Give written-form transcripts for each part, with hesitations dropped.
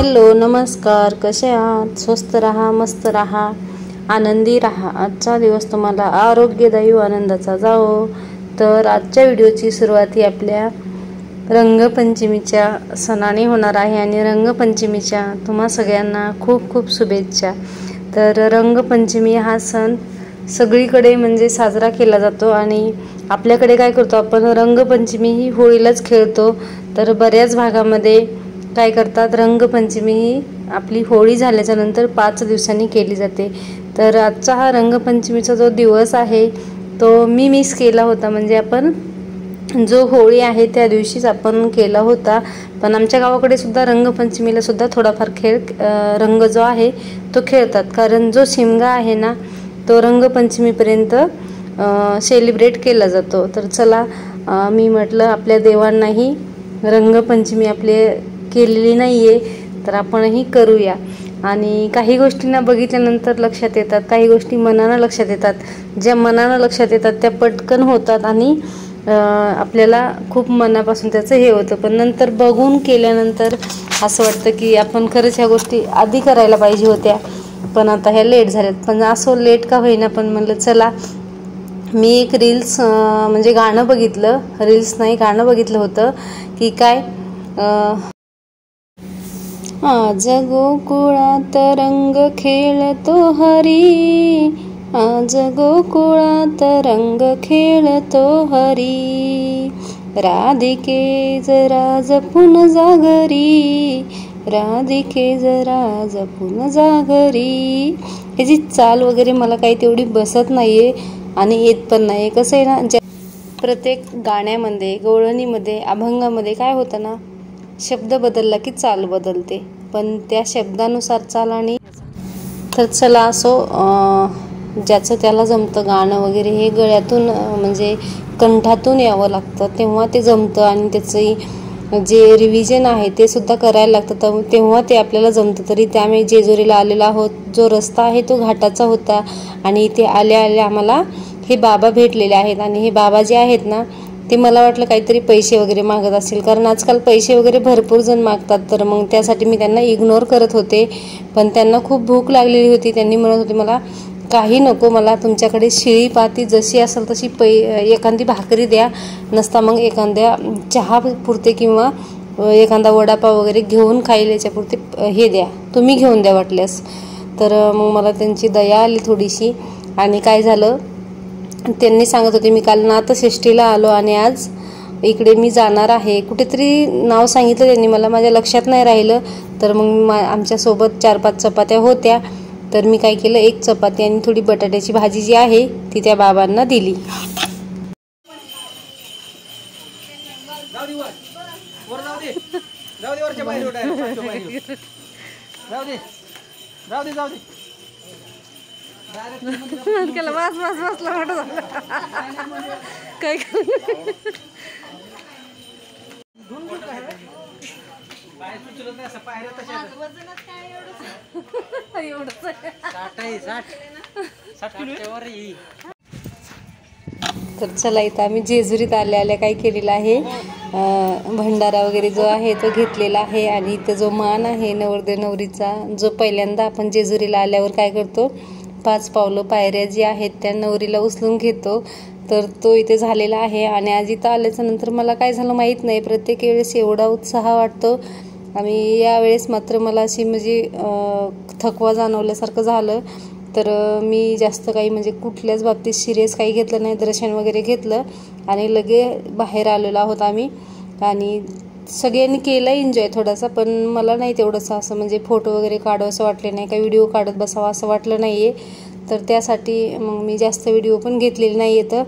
Hello नमस्कार, कसे आहात? स्वस्त रहा, मस्त रहा, आनंदी रहा. आजचा दिवस तुम्हाला आरोग्यदायी व आनंदाचा जावो. तर आजच्या व्हिडिओची सुरुवात ही आपल्या रंगपंचमीच्या सणाने होणार आहे आणि रंगपंचमीच्या तुम्हा सगळ्यांना खूप खूप शुभेच्छा. तर रंगपंचमी हा सण सगळीकडे म्हणजे साजरा केला जातो आणि आपल्याकडे काय करतो आपण, रंगपंचमी ही होळीलाच खेळतो. तर बऱ्याच भागामध्ये काय करतात, रंगपंचमी ही आपली होळी झाल्याच्या नंतर 5 दिवसांनी केली जाते. तर आजचा हा रंगपंचमीचा जो दिवस आहे तो मी मिस केला होता. म्हणजे आपण जो होळी आहे त्या दिवशीच आपण केला होता. पण आमच्या गावाकडे सुद्धा रंगपंचमीला सुद्धा थोडाफार खेळ रंग जो आहे तो खेळतात. कारण जो शिमगा आहे ना तो रंगपंचमीपर्यंत सेलिब्रेट केला जातो. तर चला मी म्हटलं आपल्या देवांनाही रंगपंचमी आपले केलेली नाही आहे तर आपणही करूया. आणि काही गोष्टींना बघितल्यानंतर लक्षात येतात, काही गोष्टी मनानं लक्षात येतात. ज्या मनानं लक्षात येतात त्या पटकन होतात आणि आपल्याला खूप मनापासून त्याचं हे होतं. पण नंतर बघून केल्यानंतर असं वाटतं की आपण खरंच ह्या गोष्टी आधी करायला पाहिजे होत्या, पण आता ह्या लेट झाल्यात. पण असं लेट का होईना, पण म्हणलं चला. मी एक रील्स म्हणजे गाणं बघितलं, रील्स नाही गाणं बघितलं होतं की काय, आज गोकुळात रंग खेळतो हरी, आज गोकुळात रंग खेळतो हरी, राधिके जरा जपून जा घरी, राधिके जरा जपून जा घरी. ह्याची चाल वगैरे मला काही तेवढी बसत नाहीये आणि येत पण नाही. कसं आहे ना, प्रत्येक गाण्यामध्ये, गवळणीमध्ये, अभंगामध्ये काय होतं ना, शब्द बदलला की चाल बदलते, पण त्या शब्दानुसार चाल. आणि तर चला असो, ज्याचं त्याला जमतं गाणं वगैरे हे गळ्यातून म्हणजे कंठातून यावं लागतं तेव्हा ते जमतं आणि त्याचं जे रिव्हिजन आहे ते सुद्धा करायला लागतं तेव्हा ते आपल्याला जमतं. तरी त्यामुळे जेजुरीला आलेला आहोत. जो रस्ता आहे तो घाटाचा होता आणि इथे आल्या आल्या आम्हाला हे बाबा भेटलेले आहेत. आणि हे बाबा जे आहेत ना ते मला वाटलं काहीतरी पैसे वगैरे मागत असतील, कारण आजकाल पैसे वगैरे भरपूर जण मागतात. तर मग त्यासाठी मी त्यांना इग्नोर करत होते. पण त्यांना खूप भूक लागलेली होती. त्यांनी म्हणत होते मला काही नको, मला तुमच्याकडे शिळी पाती जशी असेल तशी एखादी भाकरी द्या, नसता मग एखाद्या चहा पुरते किंवा एखादा वडापाव वगैरे घेऊन खाईल याच्यापुरते हे द्या, तुम्ही घेऊन द्या वाटल्यास. तर मग मला त्यांची दया आली थोडीशी. आणि काय झालं, त्यांनी सांगत होते मी काल नाथषष्ठीला आलो आणि आज इकडे मी जाणार आहे. कुठेतरी नाव सांगितलं त्यांनी मला, माझ्या लक्षात नाही राहिलं. तर मग आमच्यासोबत 4-5 चपात्या होत्या. तर मी काय केलं, एक चपाती आणि थोडी बटाट्याची भाजी जी आहे ती त्या बाबांना दिली. केलं बस बस बसला मोठं झालं काय तर चला, इथं आम्ही जेजुरीत आल्या आल्या काय केलेलं आहे, भंडारा वगैरे जो आहे तो घेतलेला आहे. आणि इथं जो मान आहे नवरदेव नवरीचा, जो पहिल्यांदा आपण जेजुरीला आल्यावर काय करतो, 5 पावलं पायऱ्या जी आहेत त्या नवरीला उचलून घेतो. तर तो इथे झालेला आहे. आणि आज इथं आल्याच्या नंतर मला काय झालं माहीत नाही, प्रत्येक वेळेस एवढा उत्साह वाटतो आणि यावेळेस मात्र मला अशी म्हणजे थकवा जाणवल्यासारखं झालं. तर मी जास्त काही म्हणजे कुठल्याच बाबतीत सिरियस काही घेतलं नाही. दर्शन वगैरे घेतलं आणि लगे बाहेर आलेलो आहोत आम्ही. आणि सगळ्यांनी केलं एन्जॉय थोडासा, पण मला नाही तेवढंसं असं म्हणजे फोटो वगैरे काढावं असं वाटले नाही, काही व्हिडिओ काढत बसावा असं वाटलं नाही आहे. तर त्यासाठी मग मी जास्त व्हिडिओ पण घेतलेले नाही आहेत.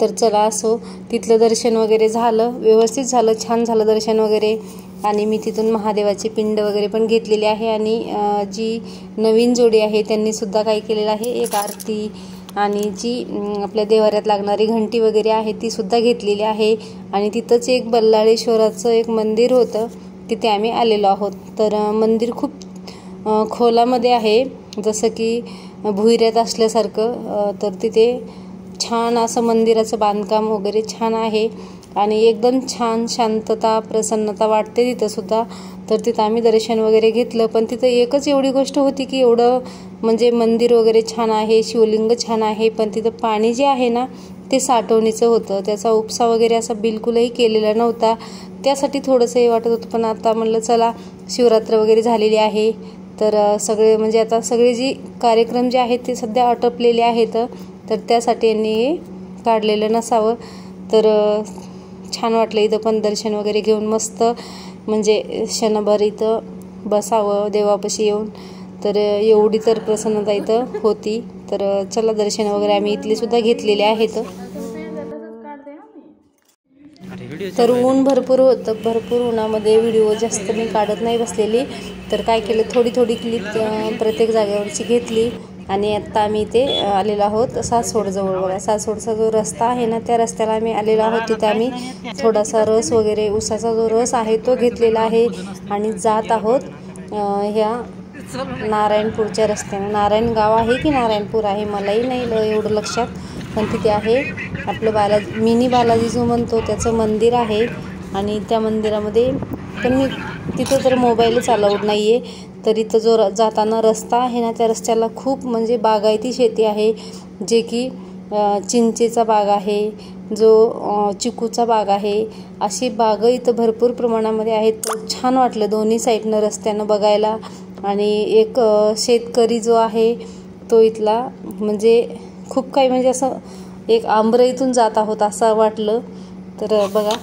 तर चला असो, तिथलं दर्शन वगैरे झालं, व्यवस्थित झालं, छान झालं दर्शन वगैरे. आणि मी तिथून महादेवाची पिंड वगैरे पण घेतलेली आहे. आणि जी नवीन जोडी आहे त्यांनीसुद्धा काय केलेलं आहे, एक आरती आणि जी आपल्या देवाऱ्यात लागणारी घंटी वगैरे आहे ती सुद्धा घेतलेली आहे. आणि तिथंच एक बल्लाळेश्वराचं एक मंदिर होतं, तिथे आम्ही आलेलो आहोत. तर मंदिर खूप खोलामध्ये आहे, जसं की भुईऱ्यात असल्यासारखं. तर तिथे छान असं मंदिराचं बांधकाम वगैरे छान आहे. आणि एकदम छान शांतता प्रसन्नता वाटते तिथं सुद्धा. तर तिथं आम्ही दर्शन वगैरे घेतलं. पण तिथं एकच एवढी गोष्ट होती की एवढं म्हणजे मंदिर वगैरे छान आहे, शिवलिंग छान आहे, पण तिथं पाणी जे आहे ना ते साठवणीचं होतं. त्याचा उपसा वगैरे असा बिलकुलही केलेला नव्हता. त्यासाठी थोडंसं हे वाटत होतं. पण आता म्हणलं चला शिवरात्र वगैरे झालेली आहे, तर सगळे म्हणजे आता सगळे जी कार्यक्रम जे आहेत ते सध्या आटोपलेले आहेत, तर त्यासाठी यांनी हे काढलेलं नसावं. तर छान वाटलं इथं पण दर्शन वगैरे घेऊन. मस्त म्हणजे क्षणभर इथं बसावं देवापाशी येऊन. तर एवढी तर प्रसन्नता इथं होती. तर चला दर्शन वगैरे आम्ही इथले सुद्धा घेतलेले आहेत. तर ऊन भरपूर होतं. भरपूर उन्हामध्ये व्हिडिओ जास्त मी काढत नाही बसलेली. तर काय केलं, थोडी थोडी क्लिप प्रत्येक जागेवरची घेतली. आणि आत्ता आम्ही इथे आलेलो आहोत सासवडजवळ. बघा सासवडचा जो रस्ता आहे ना त्या रस्त्याला आम्ही आलेलो आहोत. तिथे आम्ही थोडासा रस वगैरे उसाचा जो रस आहे तो घेतलेला आहे आणि जात आहोत ह्या नारायणपूरच्या रस्त्याने. नारायण गाव आहे की नारायणपूर आहे मलाही नाही एवढं लक्षात, पण तिथे आहे आपलं मिनी बालाजी जो म्हणतो त्याचं मंदिर आहे. आणि त्या मंदिरामध्ये पण मी तिथं तर मोबाईलच अलाउड नाही आहे. तर इथं जो जाताना रस्ता आहे ना त्या रस्त्याला खूप म्हणजे बागायती शेती आहे, जे की चिंचेचा बाग आहे, जो चिकूचा बाग आहे, अशी बागं इथं भरपूर प्रमाणामध्ये आहेत. छान वाटलं दोन्ही साईडनं रस्त्यानं बघायला. आणि एक शेतकरी जो आहे तो इथला म्हणजे खूप काही म्हणजे असं एक आंबराईतून जात आहोत असं वाटलं. तर बघा,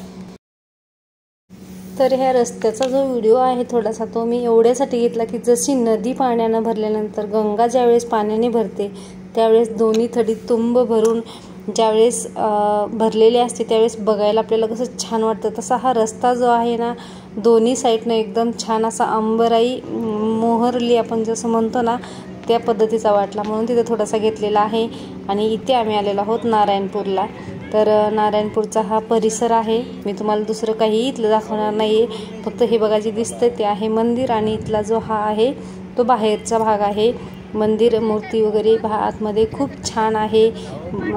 तर ह्या रस्त्याचा जो व्हिडिओ आहे थोडासा तो मी एवढ्यासाठी घेतला की जशी नदी पाण्यानं भरल्यानंतर गंगा ज्यावेळेस पाण्याने भरते त्यावेळेस दोन्ही थडी तुंब भरून ज्यावेळेस भरलेली असते त्यावेळेस बघायला आपल्याला कसं छान वाटतं. तसा हा रस्ता जो आहे ना दोन्ही साईडनं एकदम छान असा अंबराई मोहरली आपण जसं म्हणतो ना त्या पद्धतीचा वाटला, म्हणून तिथे थोडासा घेतलेला आहे. आणि इथे आम्ही आलेलो आहोत नारायणपूरला. तर नारायणपूरचा हा परिसर आहे. मी तुम्हाला दुसरं काही इथलं दाखवणार नाही आहे. फक्त हे बघा जे दिसतं ते आहे मंदिर. आणि इथला जो हा आहे तो बाहेरचा भाग आहे. मंदिर मूर्ती वगैरे आतमध्ये खूप छान आहे.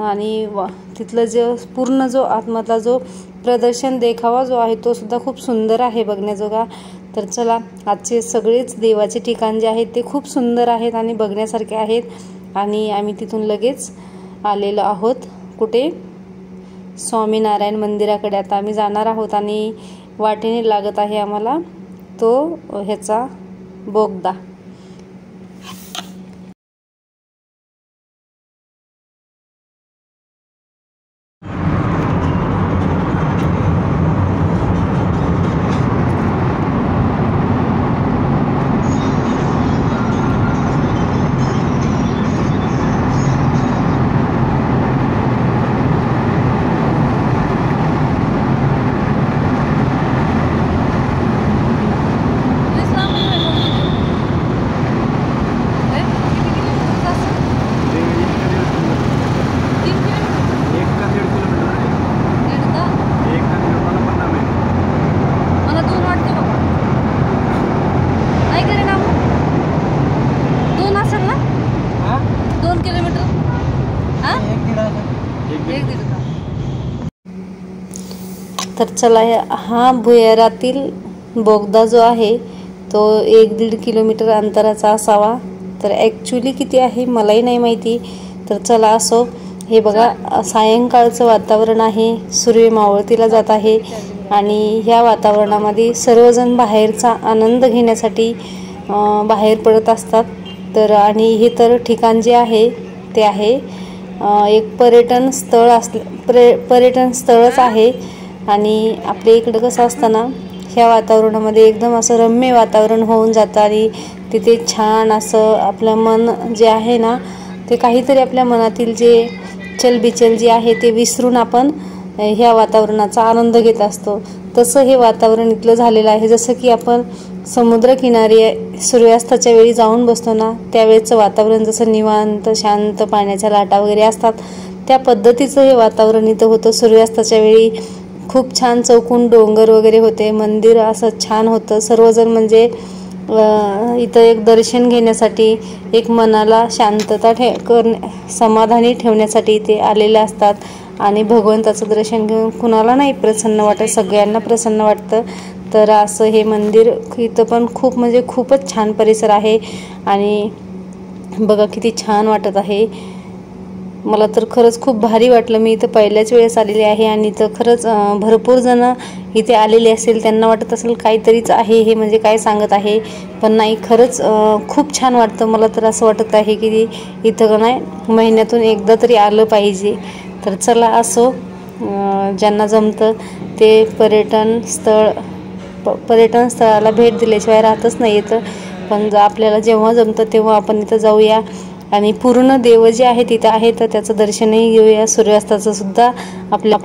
आणि तिथलं जो पूर्ण जो आतमधला जो प्रदर्शन देखावा जो आहे तो सुद्धा खूप सुंदर आहे बघण्याजोगा. तर चला आजचे सगळेच देवाचे ठिकाण जे आहेत ते खूप सुंदर आहेत आणि बघण्यासारखे आहेत. आणि आम्ही तिथून लगेच आलेलो आहोत कुठे, स्वामीनारायण मंदिराकडे आता आम्ही जाणार आहोत. आणि वाटेने लागत आहे आम्हाला तो ह्याचा बोगदा. तर चला हा भुयारातील बोगदा जो आहे तो 1-1.5 किलोमीटर अंतराचा असावा. तर ॲक्च्युली किती आहे मलाही नाही माहिती. तर चला असो. हे बघा सायंकाळचं वातावरण आहे, सूर्य मावळतीला जात आहे आणि ह्या वातावरणामध्ये सर्वजण बाहेरचा आनंद घेण्यासाठी बाहेर पडत असतात. तर आणि हे तर ठिकाण जे आहे ते आहे एक पर्यटन स्थळच आहे. आणि आपल्या इकडं कसं असतं ना ह्या वातावरणामध्ये एकदम असं रम्य वातावरण होऊन जातं आणि तिथे छान असं आपलं मन जे आहे ना ते काहीतरी आपल्या मनातील जे चलबिचल जे आहे ते विसरून आपण ह्या वातावरणाचा आनंद घेत असतो. तसं हे वातावरण इथलं झालेलं आहे. जसं की आपण समुद्रकिनारी सूर्यास्ताच्या वेळी जाऊन बसतो ना त्यावेळेचं वातावरण जसं निवांत शांत पाण्याच्या लाटा वगैरे असतात त्या पद्धतीचं हे वातावरण इथं होतं. सूर्यास्ताच्या वेळी खूप छान चौकून डोंगर वगैरे होते, मंदिर असं छान होतं. सर्वजण म्हणजे इथं एक दर्शन घेण्यासाठी एक मनाला शांतता समाधानी ठेवण्यासाठी इथे आलेले असतात. आणि भगवंताचं दर्शन घेऊन कुणाला नाही प्रसन्न वाटत, सगळ्यांना प्रसन्न वाटतं. तर असं हे मंदिर इथं पण खूप म्हणजे खूपच छान परिसर आहे आणि बघा किती छान वाटत आहे. मला तर खरंच खूप भारी वाटलं. मी इथं पहिल्याच वेळेस आलेली आहे आणि इथं खरंच भरपूर जण इथे आलेले असेल, त्यांना वाटत असेल काहीतरीच आहे हे, म्हणजे काय सांगत आहे, पण नाही, खरंच खूप छान वाटतं. मला तर असं वाटत आहे की इथं नाही महिन्यातून एकदा तरी आलं पाहिजे. तर चला असो, ज्यांना जमतं ते पर्यटन स्थळाला भेट दिल्याशिवाय राहतच नाही येतं. पण आपल्याला जेव्हा जमतं तेव्हा आपण इथं जाऊया आणि पूर्ण देव जे आहे तिथं आहे तर त्याचं दर्शनही घेऊया. सूर्यास्ताचं सुद्धा आपल्या